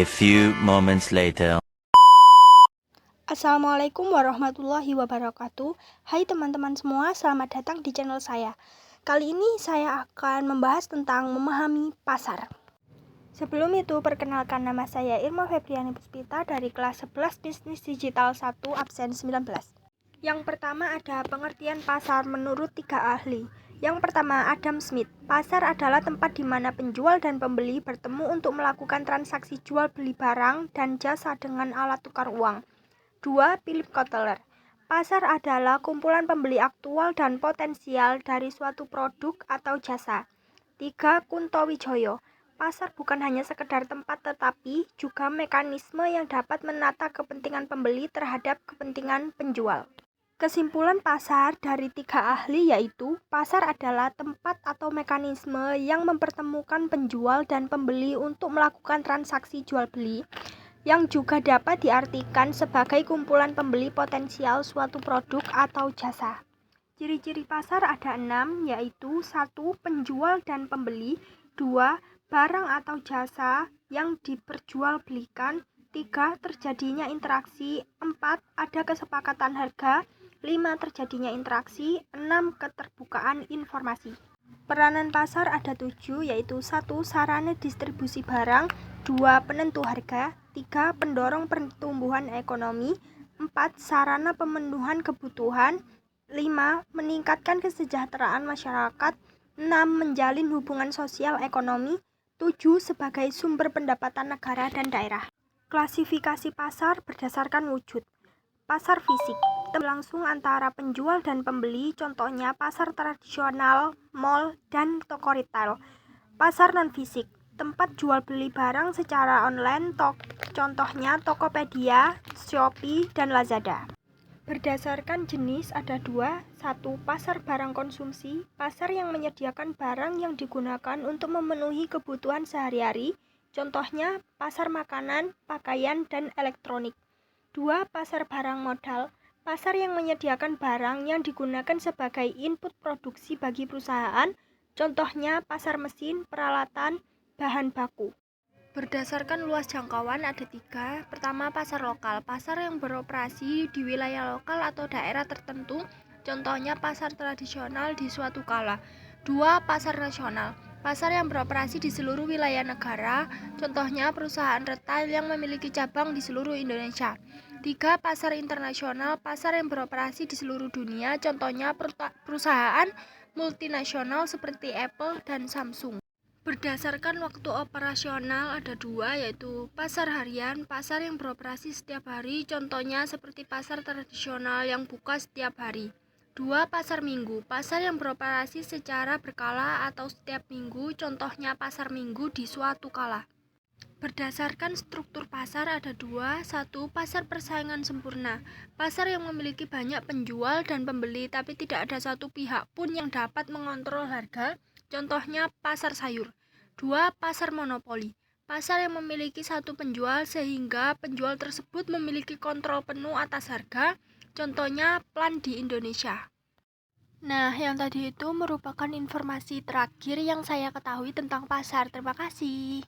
A few moments later. Assalamualaikum warahmatullahi wabarakatuh. Hai teman-teman semua, selamat datang di channel saya. Kali ini saya akan membahas tentang memahami pasar. Sebelum itu, perkenalkan, nama saya Irma Febriani Puspita dari kelas 11 Bisnis Digital 1 absen 19. Yang pertama ada pengertian pasar menurut 3 ahli. Yang pertama, Adam Smith. Pasar adalah tempat di mana penjual dan pembeli bertemu untuk melakukan transaksi jual beli barang dan jasa dengan alat tukar uang. 2. Philip Kotler. Pasar adalah kumpulan pembeli aktual dan potensial dari suatu produk atau jasa. 3. Kunto Wijoyo. Pasar bukan hanya sekedar tempat tetapi juga mekanisme yang dapat menata kepentingan pembeli terhadap kepentingan penjual. Kesimpulan pasar dari 3 ahli yaitu pasar adalah tempat atau mekanisme yang mempertemukan penjual dan pembeli untuk melakukan transaksi jual beli, yang juga dapat diartikan sebagai kumpulan pembeli potensial suatu produk atau jasa. Ciri-ciri pasar ada 6, yaitu 1. Penjual dan pembeli. 2. Barang atau jasa yang diperjualbelikan. 3. Terjadinya interaksi. 4. Ada kesepakatan harga. 5. Terjadinya interaksi. 6. Keterbukaan informasi. Peranan pasar ada 7, yaitu 1. Sarana distribusi barang. 2. Penentu harga. 3. Pendorong pertumbuhan ekonomi. 4. Sarana pemenuhan kebutuhan. 5. Meningkatkan kesejahteraan masyarakat. 6. Menjalin hubungan sosial ekonomi. 7. Sebagai sumber pendapatan negara dan daerah. Klasifikasi pasar berdasarkan wujud. Pasar fisik langsung antara penjual dan pembeli, contohnya pasar tradisional, mal, dan toko retail. Pasar non-fisik, tempat jual beli barang secara online, contohnya Tokopedia, Shopee, dan Lazada. Berdasarkan jenis ada 2. 1. Pasar barang konsumsi, pasar yang menyediakan barang yang digunakan untuk memenuhi kebutuhan sehari-hari, contohnya pasar makanan, pakaian, dan elektronik. 2. Pasar barang modal, pasar yang menyediakan barang yang digunakan sebagai input produksi bagi perusahaan, contohnya pasar mesin, peralatan, bahan baku. Berdasarkan luas jangkauan ada 3. Pertama, pasar lokal, pasar yang beroperasi di wilayah lokal atau daerah tertentu, contohnya pasar tradisional di suatu kala. 2. Pasar nasional, pasar yang beroperasi di seluruh wilayah negara, contohnya perusahaan retail yang memiliki cabang di seluruh Indonesia. 3. Pasar internasional, pasar yang beroperasi di seluruh dunia, contohnya perusahaan multinasional seperti Apple dan Samsung. Berdasarkan waktu operasional ada 2, yaitu pasar harian, pasar yang beroperasi setiap hari, contohnya seperti pasar tradisional yang buka setiap hari. 2. Pasar minggu, pasar yang beroperasi secara berkala atau setiap minggu, contohnya pasar minggu di suatu kala. Berdasarkan struktur pasar ada 2. 1. Pasar persaingan sempurna, pasar yang memiliki banyak penjual dan pembeli tapi tidak ada satu pihak pun yang dapat mengontrol harga, contohnya pasar sayur. 2. Pasar monopoli, pasar yang memiliki satu penjual sehingga penjual tersebut memiliki kontrol penuh atas harga, contohnya Plan di Indonesia. Nah, yang tadi itu merupakan informasi terakhir yang saya ketahui tentang pasar. Terima kasih.